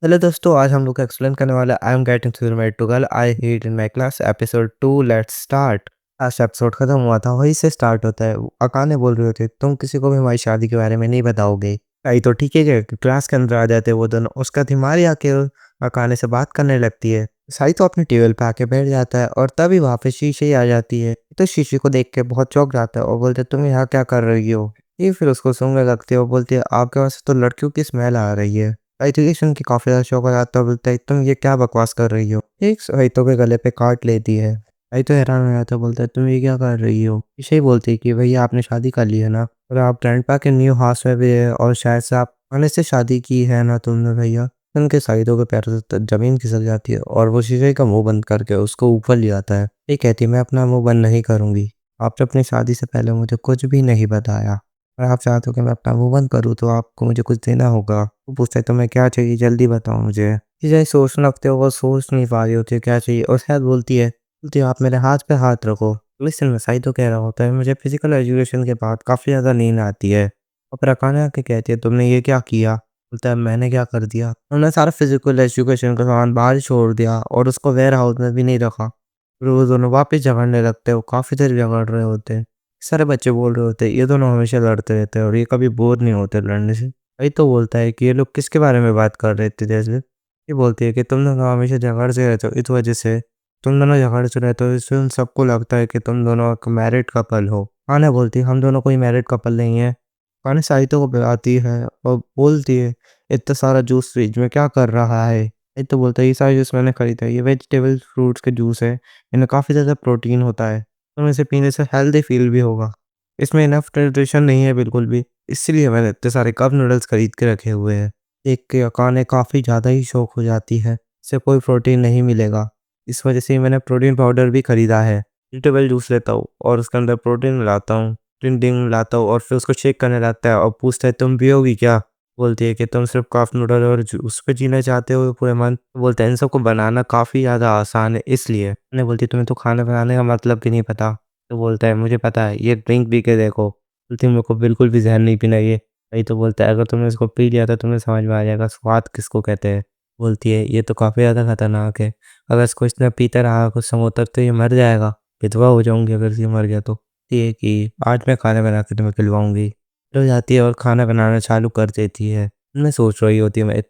Hello दोस्तों, आज हम लोग को एक्सप्लेन करने वाला I am getting to my two girl I hate in my class episode 2 let's start. Last episode खत्म हुआ था, वहीं से स्टार्ट होता है। अकाने बोल रहे होते तुम किसी को भी हमारी शादी के बारे में नहीं बताओगे। आई तो ठीक है कि क्लास के अंदर आ जाते हैं वो दोनों। उसका दिमाग आके अकाने से बात करने लगती है। साई तो अपने टेबल पे आके बैठ जाता है और तभी वहाँ पे शीशे ही आ जाती है। तो शीशे को देख के बहुत चौंक जाता है और बोलते तुम यहाँ क्या कर रही हो। ये फिर उसको सूंघने लगती है और बोलती है आपके वहाँ से तो लड़कियों की स्मेल आ रही है। एजुकेशन की काफ़ी ज़्यादा शौक हो जाता है, बोलता है तुम ये क्या बकवास कर रही हो। एक सहितो के गले पे काट लेती है। सहितो हैरान हो जाता है, बोलता है तुम ये क्या कर रही हो। ईशा ही बोलती है कि भैया आपने शादी कर ली है ना, और आप ग्रैंडपा के न्यू हाउस में भी है और शायद से आप पहले से शादी की है ना तुमने भैया। उनके सहितो के पैरों से जमीन खिसक जाती है और वो शीशे का मुंह बंद करके उसको ऊपर ले आता है। ये कहती है मैं अपना मुंह बंद नहीं करूंगी। आपने अपनी शादी से पहले मुझे कुछ भी नहीं बताया। अगर आप चाहते हो कि मैं अपना मुंह बंद करूँ तो आपको मुझे कुछ देना होगा। वो पूछता है तुम्हें क्या चाहिए जल्दी बताओ मुझे। चीज़ें सोचने लगते हो, वो सोच नहीं पा रही होती है क्या चाहिए और शायद बोलती है आप मेरे हाथ पे हाथ रखो। लिसन में साई तो कह रहा होता है मुझे फिजिकल एजुकेशन के बाद काफ़ी ज़्यादा नींद आती है। और फिर अकाने आके कहती है तुमने ये क्या किया। बोलता है मैंने क्या कर दिया। उन्होंने सारा फिजिकल एजुकेशन का सामान बाहर ही छोड़ दिया और उसको वेयर हाउस में भी नहीं रखा। फिर वो दोनों वापस झगड़ने लगते हैं, वो काफ़ी देर झगड़ रहे होते हैं। सारे बच्चे बोल रहे होते हैं ये दोनों हमेशा लड़ते रहते हैं और ये कभी बोर नहीं होते लड़ने से। वही तो बोलता है कि ये लोग किसके बारे में बात कर रहे थे जैसे। ये बोलती है कि तुम दोनों हमेशा झगड़ते रहते हो, इस वजह से तुम दोनों झगड़ते रहते हो, इससे उन सबको लगता है कि तुम दोनों एक मैरिड कपल हो। आने बोलती है हम दोनों कोई मैरिड कपल नहीं है। आने साहित्य को बुलाती है और बोलती है इतना सारा जूस फ्रिज में क्या कर रहा है। ये तो बोलता है ये सारा जूस मैंने खरीदा है, ये वेजिटेबल फ्रूट्स के जूस है, इनमें काफ़ी ज़्यादा प्रोटीन होता है, तो इसे पीने से हेल्दी फील भी होगा। इसमें इनफ न्यूट्रिशन नहीं है बिल्कुल भी, इसलिए मैंने इतने सारे कप नूडल्स खरीद के रखे हुए हैं। देख के अकाने काफ़ी ज़्यादा ही शौक हो जाती है, इससे कोई प्रोटीन नहीं मिलेगा। इस वजह से मैंने प्रोटीन पाउडर भी खरीदा है। वेजिटेबल जूस लेता हूँ और उसके अंदर प्रोटीन मिलाता हूँ, टिंडिंग मिलाता हूँ और फिर उसको शेक करने लगता है और पूछता है तुम पियोगी क्या। बोलती है कि तुम सिर्फ कप नूडल और जूस पे जीना चाहते हो पूरे मन। बोलता है इन सबको बनाना काफ़ी ज़्यादा आसान है इसलिए। मैंने बोलती तुम्हें तो खाना बनाने का मतलब भी नहीं पता। तो बोलता है मुझे पता है, ये ड्रिंक पी के देखो। बोलती मेरे को बिल्कुल भी ज़हर नहीं पीना ये। वही तो बोलता है अगर तुमने इसको पी लिया तो तुम्हें समझ में आ जाएगा स्वाद किसको कहते हैं। बोलती है ये तो काफ़ी ज़्यादा खतरनाक है, अगर इसको इतना पीता रहा कुछ समय तक तो ये मर जाएगा, विधवा हो जाऊँगी अगर ये मर गया तो। ये कि आज मैं खाना बना के तुम्हें खिलवाऊँगी। हो जाती है और खाना बनाना चालू कर देती है। मैं सोच रही होती है मैं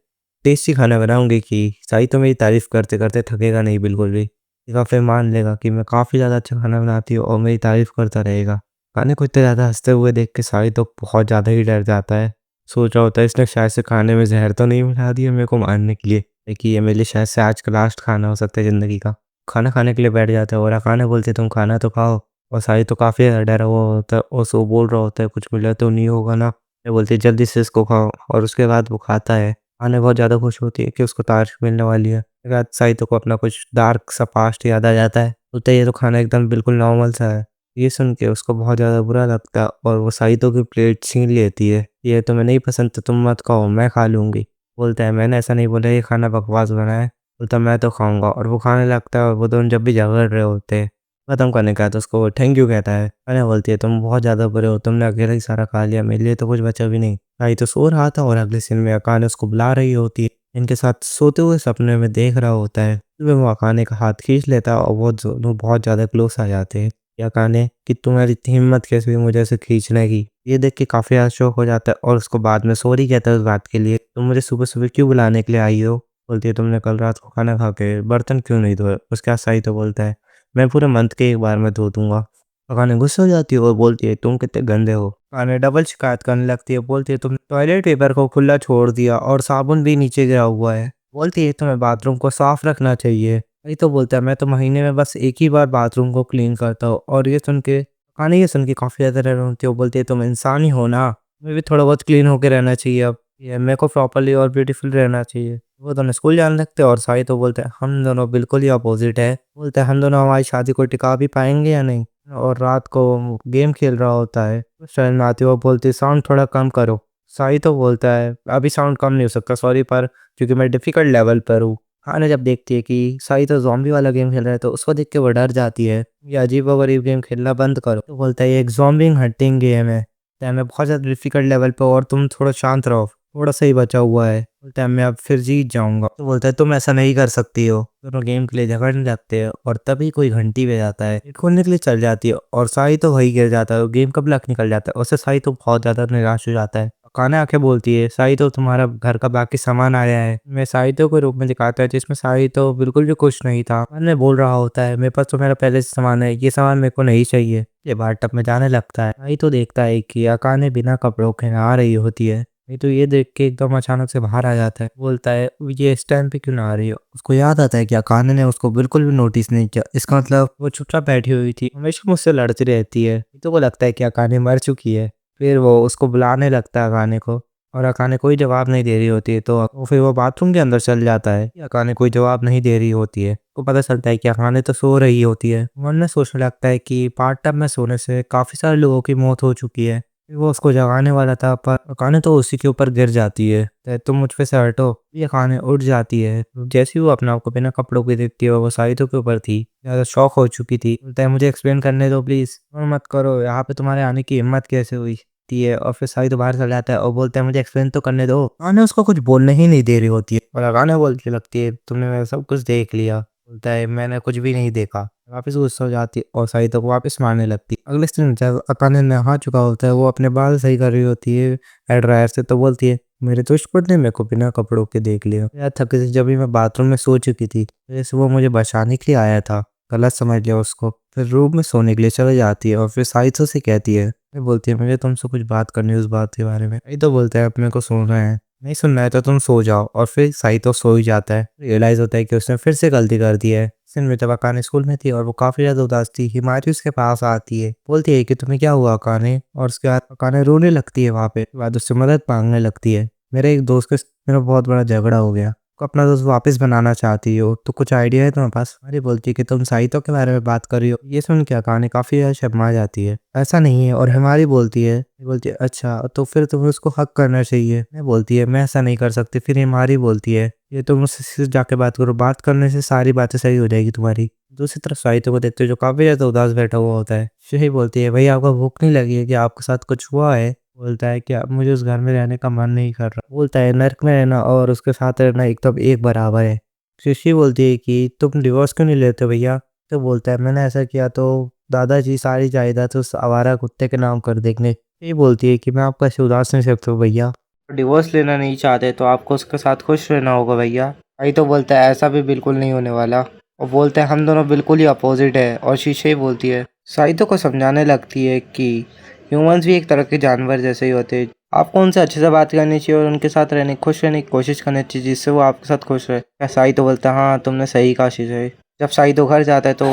टेस्टी खाना बनाऊँगी कि साई तो मेरी तारीफ़ करते-करते थकेगा नहीं बिल्कुल भी। या फिर मान लेगा कि मैं काफ़ी ज़्यादा अच्छा खाना बनाती हूँ और मेरी तारीफ़ करता रहेगा। खाने को इतना ज़्यादा हँसते हुए देख के साई तो बहुत ज़्यादा ही डर जाता है। सोच रहा होता है इसने शायद से खाने में ज़हर तो नहीं मिला दिया मेरे को मारने के लिए। देखिए ये मेरे लिए शायद से आज का लास्ट खाना हो सकता है ज़िंदगी का। खाना खाने के लिए बैठ जाता है और अकाने बोलते हैं तुम खाना तो खाओ। और साई तो काफ़ी ज़्यादा डरा हुआ होता है और सो बोल रहा होता है कुछ मिला तो नहीं होगा ना। मैं बोलती है जल्दी से इसको खाओ और उसके बाद वो खाता है। आने बहुत ज़्यादा खुश होती है कि उसको तारीफ़ मिलने वाली है। उसके बाद साहित्य को अपना कुछ डार्क सा पास्ट याद आ जाता है। बोलता है ये तो खाना एकदम बिल्कुल नॉर्मल सा है। ये सुन के उसको बहुत ज़्यादा बुरा लगता है और वो साहित्य की प्लेट छीन लेती है। ये तुम्हें नहीं पसंद तो तुम मत खाओ, मैं खा लूँगी। बोलता है मैंने ऐसा नहीं बोला ये खाना बकवास बना है। बोलता मैं तो खाऊँगा और वो खाने लगता है और वो दोनों जब भी झगड़ रहे होते हैं खत्म करने का है तो उसको थैंक यू कहता है। अरे बोलती है तुम बहुत ज़्यादा बुरे हो, तुमने अकेला ही सारा खा लिया, मेरे लिए तो कुछ बचा भी नहीं। भाई तो सो रहा था और अगले सीन में अकाने उसको बुला रही होती है। इनके साथ सोते हुए सपने में देख रहा होता है। सुबह वो अकाने का हाथ खींच लेता है और वो दोनों बहुत ज़्यादा क्लोज आ जाते हैं। ये अकाने कि तुम्हारी इतनी हिम्मत कैसे हुई मुझे ऐसे खींचने की। ये देख के काफ़ी ज़्यादा शॉक हो जाता है और उसको बाद में सॉरी कहता है उस बात के लिए। तुम मुझे सुबह-सुबह क्यों बुलाने के लिए आई हो? बोलती है तुमने कल रात को खाना खा के बर्तन क्यों नहीं धोए? उसके बाद साई तो बोलता है मैं पूरे मंथ के एक बार में धो दूँगा। अकाने गुस्से हो जाती है और बोलती है तुम कितने गंदे हो। अकाने डबल शिकायत करने लगती है, बोलती है तुमने टॉयलेट पेपर को खुला छोड़ दिया और साबुन भी नीचे गिरा हुआ है। बोलती है तुम्हें बाथरूम को साफ रखना चाहिए। वही तो बोलता है मैं तो महीने में बस एक ही बार बाथरूम को क्लीन करता हूँ और ये सुन के काफ़ी ज़्यादा हैरान होती है। वो बोलती है तुम इंसान ही हो ना, तुम्हें भी थोड़ा बहुत क्लीन होके रहना चाहिए अब। ये मेरे को प्रॉपर्ली और ब्यूटीफुल रहना चाहिए। वो दोनों स्कूल जाने लगते हैं और साई तो बोलते हैं हम दोनों बिल्कुल ही अपोजिट है। बोलते हैं हम दोनों हमारी शादी को टिका भी पाएंगे या नहीं। और रात को वो गेम खेल रहा होता है। शरण में आती है वो बोलती है साउंड थोड़ा कम करो। साई तो बोलता है अभी साउंड कम नहीं हो सकता सॉरी, पर क्योंकि मैं डिफिकल्ट लेवल पर हूँ। हाँ जब देखती है कि साई तो ज़ॉम्बी वाला गेम खेल रहा है तो उसको देख के वो डर जाती है। ये अजीबो-गरीब गेम खेलना बंद करो। तो बोलता है ये एक ज़ॉम्बी हंटिंग गेम है। मैं बहुत ज़्यादा डिफिकल्ट लेवल पे और तुम थोड़ा शांत रहो। थोड़ा-सा ही बचा हुआ है। बोलता है मैं अब फिर जीत जाऊँगा। तो बोलता है तुम ऐसा नहीं कर सकती हो। दोनों गेम के लिए झगड़ने लगते हैं और तभी कोई घंटी बजाता है। गेट खोलने के लिए चल जाती है और साई तो वहीं गिर जाता है और गेम का ब्लॉक निकल जाता है। उससे साई तो बहुत ज़्यादा निराश हो जाता है। अकाने आके बोलती है साई तो तुम्हारा घर का बाकी सामान आया है। मैं साइतो के रूप में दिखाता है जिसमें साइतो बिल्कुल भी खुश नहीं था। मन में बोल रहा होता है मेरे पास तो मेरा पहले से सामान है, ये सामान मेरे को नहीं चाहिए। ये बाथटब में जाने लगता है। साइतो देखता है कि अकाने बिना कपड़ों के नहा रही होती है। नहीं तो ये देख के एकदम अचानक से बाहर आ जाता है। बोलता है ये इस टाइम पे क्यों ना आ रही हो। उसको याद आता है कि अकाने ने उसको बिल्कुल भी नोटिस नहीं किया। इसका मतलब वो चुपचाप बैठी हुई थी, हमेशा मुझसे लड़ती रहती है। तो को लगता है कि अकाने मर चुकी है। फिर वो उसको बुलाने लगता है अकाने को और अकाने कोई जवाब नहीं दे रही होती है। तो फिर वो बाथरूम के अंदर चल जाता है। अकाने कोई जवाब नहीं दे रही होती है। को पता चलता है कि अकाने तो सो रही होती है। मन में सोचने लगता है कि बाथटब में सोने से काफी सारे लोगों की मौत हो चुकी है। फिर वो उसको जगाने वाला था पर अकाने तो उसी के ऊपर गिर जाती है। तो तुम मुझ पे से हटो। ये अकाने उठ जाती है। जैसे ही वो अपने आप को बिना कपड़ों के देखती है वो साइतो के ऊपर थी, ज्यादा शॉक हो चुकी थी। बोलता है मुझे एक्सप्लेन करने दो प्लीज। और मत करो, यहाँ पे तुम्हारे आने की हिम्मत कैसे हुई। है और फिर साइतो बाहर चला जाता है और बोलता है मुझे एक्सप्लेन तो करने दो। अकाने उसको कुछ बोलने ही नहीं दे रही होती है और अकाने बोलती लगती है तुमने मेरा सब कुछ देख लिया। बोलता है मैंने कुछ भी नहीं देखा। वापस गुस्सा हो जाती है और साइतो को वापस मारने लगती है। अगले दिन जब अकाने नहा चुका होता है वो अपने बाल सही कर रही होती है हेयर ड्रायर से। तो बोलती है मेरे दुश्मन ने मेरे को बिना कपड़ों के देख लिया। यार थके से जब भी मैं बाथरूम में सो चुकी थी जैसे वो मुझे बचाने के लिए आया था। गलत समझ लिया उसको। फिर रूम में सोने के लिए चले जाती है और फिर साइतो से कहती है मैं बोलती है मुझे तुमसे कुछ बात करनी है उस बात के बारे में। ये तो बोलता है अब मेरे को सोना है। नहीं सुनना है तो तुम सो जाओ। और फिर साइतो सो ही जाता है। रियलाइज होता है कि उसने फिर से गलती कर दी है। इस दिन में जब अकाने स्कूल में थी और वो काफी ज्यादा उदास थी, हिमायत उसके पास आती है। बोलती है कि तुम्हें क्या हुआ अकाने। और उसके बाद अकाने रोने लगती है। वहां पे बाद उससे मदद मांगने लगती है। मेरे एक दोस्त के मेरा बहुत बड़ा झगड़ा हो गया, को अपना दोस्त वापस बनाना चाहती हो तो कुछ आइडिया है तुम्हारे पास। अरे बोलती है कि तुम साइतो के बारे में बात कर रही हो। ये सुन के अकाने काफी ज्यादा शर्मा जाती है। ऐसा नहीं है। और हमारी बोलती है अच्छा तो फिर तुम्हें उसको हक करना चाहिए। मैं बोलती है मैं ऐसा नहीं कर सकती। फिर हमारी बोलती है ये तुम उससे सीधे जाके बात करो, बात करने से सारी बातें सही हो जाएगी तुम्हारी। दूसरी तरफ साहित्य को देखते हो जो काफी ज्यादा उदास बैठा हुआ होता है। यही बोलती है भाई आपका भूख नहीं लगी है कि आपके साथ कुछ हुआ है। बोलता है कि अब मुझे उस घर में रहने का मन नहीं कर रहा। बोलता है नर्क में रहना और उसके साथ रहना एकदम एक बराबर है। शीशी बोलती है कि तुम डिवोर्स क्यों नहीं लेते भैया। तो बोलता है मैंने ऐसा किया तो दादाजी सारी जायदाद उस आवारा कुत्ते के नाम कर देंगे। ये बोलती है कि मैं आपका ऐसे उदास नहीं सकता भैया। डिवोर्स लेना नहीं चाहते तो आपको उसके साथ खुश रहना होगा भैया। भाई तो बोलता है ऐसा भी बिल्कुल नहीं होने वाला। और बोलते हैं हम दोनों बिल्कुल ही अपोजिट है। और शीशे ही बोलती है साइतो को समझाने लगती है कि ह्यूमंस भी एक तरह के जानवर जैसे ही होते हैं। आपको उनसे अच्छे से बात करनी चाहिए और उनके साथ रहने खुश रहने की कोशिश करनी चाहिए जिससे वो आपके साथ खुश रहे। क्या साइतो बोलता है हाँ तुमने सही कहा शीशे। जब साइतो घर जाता है तो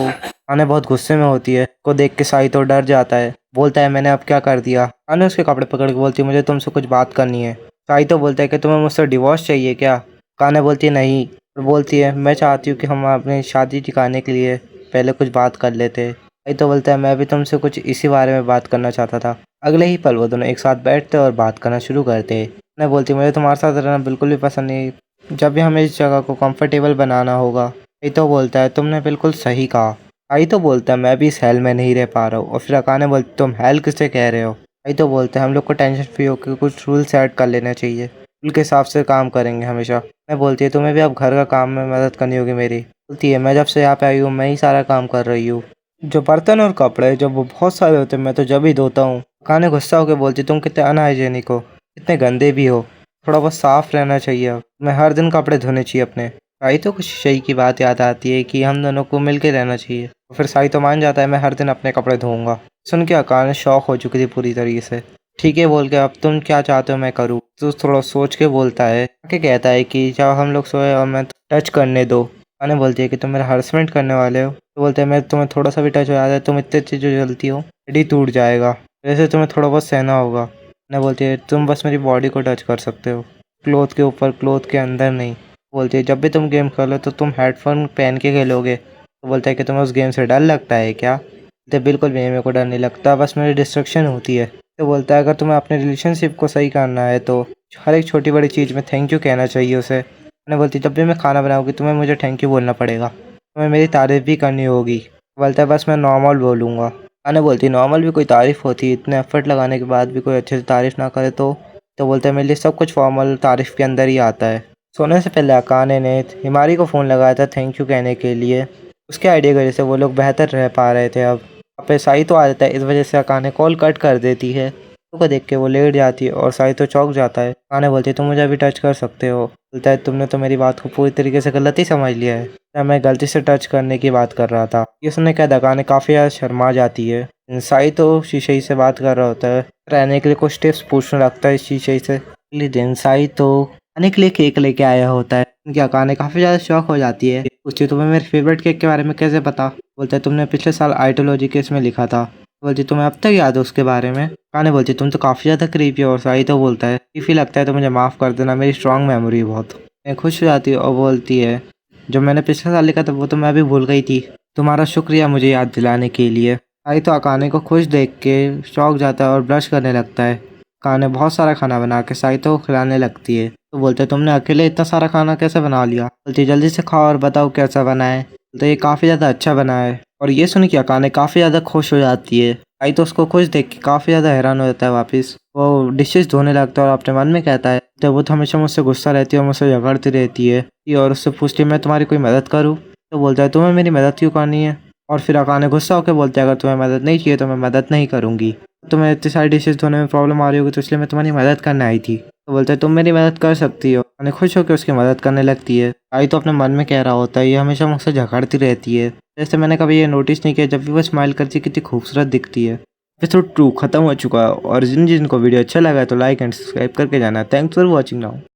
आने बहुत गुस्से में होती है। को देख के साइतो डर जाता है। बोलता है मैंने अब क्या कर दिया। आने उसके कपड़े पकड़ के बोलती है मुझे तुमसे कुछ बात करनी है। साइतो बोलता है कि तुम्हें मुझसे डिवोर्स चाहिए क्या। काने बोलती है नहीं। और बोलती है मैं चाहती हूँ कि हम अपनी शादी टिकाने के लिए पहले कुछ बात कर लेते। तो बोलता है मैं भी तुमसे कुछ इसी बारे में बात करना चाहता था। अगले ही पल वो दोनों एक साथ बैठते और बात करना शुरू करते। मैं बोलती मुझे तुम्हारे साथ रहना बिल्कुल भी पसंद नहीं। जब भी हमें इस जगह को कंफर्टेबल बनाना होगा। ये तो बोलता है तुमने बिल्कुल सही कहा। आई तो बोलता है मैं भी इस हेल में नहीं रह पा रहा हूँ। और फिर अकाने बोलती तुम हेल किससे कह रहे हो। आई तो बोलते हैं हम लोग को टेंशन फ्री होकर कुछ रूल सेट कर लेना चाहिए, रूल के हिसाब से काम करेंगे हमेशा। मैं बोलती है तुम्हें भी अब घर का काम में मदद करनी होगी मेरी। बोलती है मैं जब से यहाँ पे आई हूँ मैं ही सारा काम कर रही हूँ। जो बर्तन और कपड़े जब वो बहुत सारे होते हैं मैं तो जब ही धोता हूँ। खाने गुस्सा होकर बोलती तुम कितने अनहाइजेनिक हो, कितने गंदे भी हो, थोड़ा बहुत साफ रहना चाहिए। मैं हर दिन कपड़े धोने चाहिए अपने। साई तो कुछ सही की बात याद आती है कि हम दोनों को मिल के रहना चाहिए। तो फिर साई तो मान जाता है मैं हर दिन अपने कपड़े धोऊंगा। सुन के अकाने शौक हो चुकी थी पूरी तरीके से। ठीक है बोल के अब तुम क्या चाहते हो मैं करूँ। तो थोड़ा सोच के बोलता है कि कहता है कि जब हम लोग सोए और मैं टच करने दो। अने बोलती है कि तुम मेरा हरासमेंट करने वाले हो। तो बोलते हैं मैं तुम्हें थोड़ा सा भी टच हो जाता है तुम इतने अच्छी जो जलती हो एडी टूट जाएगा, वैसे तुम्हें थोड़ा बहुत सहना होगा। ने बोलती है तुम बस मेरी बॉडी को टच कर सकते हो, क्लोथ के ऊपर, क्लोथ के अंदर नहीं। बोलती है जब भी तुम गेम खेलो तो तुम हेडफोन पहन के खेलोगे। तो बोलता है कि तुम्हें उस गेम से डर लगता है क्या। बोलते बिल्कुल भी नहीं, मेरे को डर नहीं लगता, बस मेरी डिस्ट्रक्शन होती है। तो बोलता है अगर तुम्हें अपने रिलेशनशिप को सही करना है तो हर एक छोटी बड़ी चीज़ में थैंक यू कहना चाहिए उसे। मैंने बोलती जब भी मैं खाना बनाऊंगी तुम्हें मुझे थैंक यू बोलना पड़ेगा, तुम्हें मेरी तारीफ़ भी करनी होगी। बोलता है बस मैं नॉर्मल बोलूँगा। मैंने बोलती नॉर्मल भी कोई तारीफ़ होती है, इतने एफर्ट लगाने के बाद भी कोई अच्छे से तारीफ़ ना करे तो तो बोलता है मेरे लिए सब कुछ फॉर्मल तारीफ के अंदर ही आता है। सोने से पहले अकाने ने हिमारी को फ़ोन लगाया था थैंक यू कहने के लिए। उसके आइडिया की वजह से वो लोग बेहतर रह पा रहे थे। अब वहाँ पे साइतो आ जाता है, इस वजह से अकाने कॉल कट कर देती है। को देख के वो लेट जाती है और साइतो चौंक जाता है। अकाने बोलती है तुम मुझे अभी टच कर सकते हो। बोलता है तुमने तो मेरी बात को पूरी तरीके से गलत ही समझ लिया है। मैं गलती से टच करने की बात कर रहा था। ये सुनने के बाद अकाने काफ़ी ज़्यादा शर्मा जाती है। साइतो शीशे से बात कर रहा होता है, रहने के लिए कुछ टिप्स पूछने लगता है शीशे से। अगले दिन साइतो खाने के लिए केक लेके आया होता है। उनकी अकाने काफ़ी ज़्यादा शौक हो जाती है। पूछती तुम्हें मेरे फेवरेट केक के बारे में कैसे पता। बोलता है तुमने पिछले साल आइटोलॉजी केस में लिखा था। बोलती तुम्हें अब तक याद है उसके बारे में। अकाने बोलती तुम तो काफ़ी ज़्यादा क्रीपी हो। और साइतो बोलता है क्रीपी लगता है तो मुझे माफ़ कर देना, मेरी स्ट्रॉन्ग मेमोरी बहुत। मैं खुश हो जाती हूँ और बोलती है जो मैंने पिछले साल लिखा था वो तो मैं भी भूल गई थी, तुम्हारा शुक्रिया मुझे याद दिलाने के लिए। साइतो अकाने को खुश देख के चौंक जाता है और ब्रश करने लगता है। अकाने बहुत सारा खाना बना के साइतो को खिलाने लगती है। तो बोलते तुमने अकेले इतना सारा खाना कैसे बना लिया। बोलती जल्दी से खाओ और बताओ कैसा बना है। बोलते ये काफ़ी ज़्यादा अच्छा बना है। और ये सुन के अकाने काफ़ी ज़्यादा खुश हो जाती है। साइतो उसको खुश देख के काफ़ी ज़्यादा हैरान हो जाता है। वापस वो डिशेस धोने लगता है और अपने मन में कहता है तो वो तो हमेशा मुझसे गुस्सा रहती है और मुझसे झगड़ती रहती है। और उससे पूछती है मैं तुम्हारी कोई मदद करूँ। तो बोलता है तुम्हें मेरी मदद क्यों करनी है। और फिर अकाने गुस्सा होकर बोलते हैं अगर तुम्हें मदद नहीं चाहिए तो मैं मदद नहीं करूँगी। तुम्हें इतनी सारी डिशेस धोने में प्रॉब्लम आ रही होगी तो इसलिए मैं तुम्हारी मदद करने आई थी। तो बोलते हैं तुम मेरी मदद कर सकती हो। अकाने खुश होकर उसकी मदद करने लगती है। आई तो अपने मन में कह रहा होता है ये हमेशा मुझसे झगड़ती रहती है, जैसे मैंने कभी ये नोटिस नहीं किया जब भी वो स्माइल करती कितनी खूबसूरत दिखती है। एपिसोड 2 खत्म हो चुका है और जिनको वीडियो अच्छा लगा है तो लाइक एंड सब्सक्राइब करके जाना। Thanks for watching now.